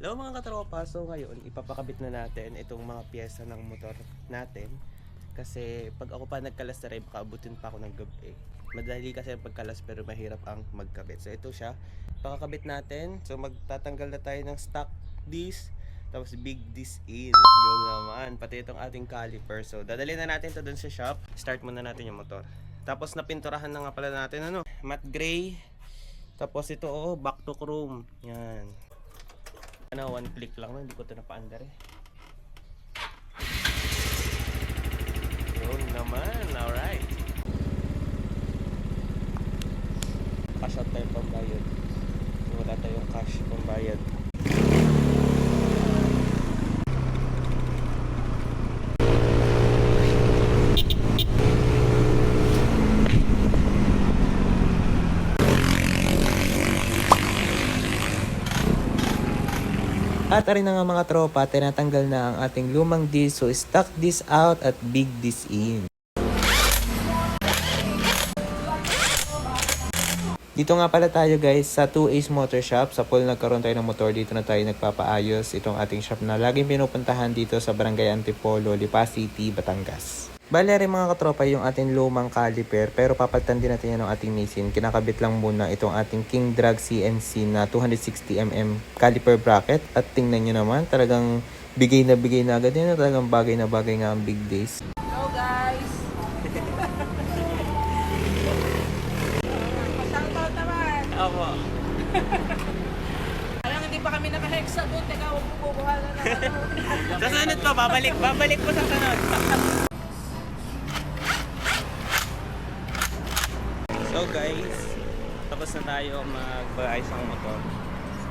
Hello mga katropa, so ngayon ipapakabit na natin itong mga piyesa ng motor natin. Kasi pag ako pa nagkalas na rin, baka abutin pa ako ng gabi. Madali kasi ang pagkalas pero mahirap ang magkabit. So ito siya, pakakabit natin. So magtatanggal na tayo ng stock disc, tapos big disc in. Yun naman, pati itong ating caliper. So dadalhin na natin ito dun sa shop. Start muna natin yung motor. Tapos napinturahan na nga pala natin matte gray. Tapos ito back to chrome. Yan. One click lang, hindi ko ito napaandar eh. Yun naman, alright. Cash out tayo pambayad. Wala tayong cash pambayad. At arin na nga mga tropa, tinatanggal na ang ating lumang disc. So stock disc out at big disc in. Dito nga pala tayo guys sa 2Ace Motor Shop. Sa pool nagkaroon tayo ng motor, dito na tayo nagpapaayos. Itong ating shop na laging pinupuntahan dito sa Barangay Antipolo, Lipa City, Batangas. Bale rin mga katropa yung ating lumang caliper, pero papalitan din natin yan ng ating Nissin. Kinakabit lang muna itong ating King Drag CNC na 260mm caliper bracket. At tingnan nyo naman, talagang bigay na agad yan. Talagang bagay na bagay nga ang big days. Hello guys! Shoutout naman! Opo. Alam, hindi pa kami naka-hexagon. Teka, huwag mo bubuhala na Sa sunod po, babalik po sa sunod. So guys, tapos na tayo magbayas ng motor.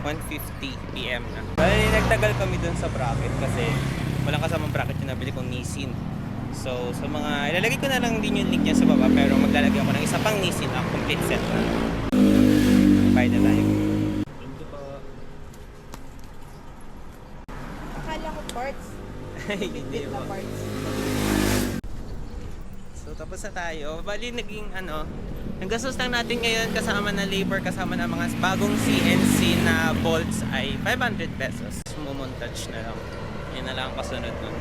1:50 PM na. Bali, nagtagal kami dun sa bracket kasi walang kasamang bracket yung nabili kong Nissin. So sa mga, ilalagay ko na lang din yung link niya sa baba, pero maglalagay ako ng isa pang Nissin, ang complete set na. Bye na tayo. Thank you po. Akala ko parts. Hindi Na po. parts. So tapos na tayo. Bali naging naggastos lang natin ngayon kasama na labor, kasama na mga bagong CNC na bolts ay 500 pesos. Mumontage na lang. Yun na lang ang kasunod nun.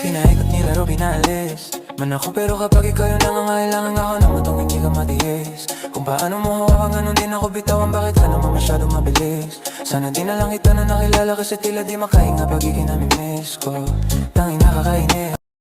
Pinaikot nila ro pinalis man ako, pero kapag ikaw yung nangangailangan ako na matong hindi ka matiis. Kung paano mo hawakan, ganun din ako bitawan. Bakit ka naman masyadong mabilis? Sana di na lang kita na nakilala, kasi tila di makahinga pag ikinamimiss ko. Tanging nakakainis.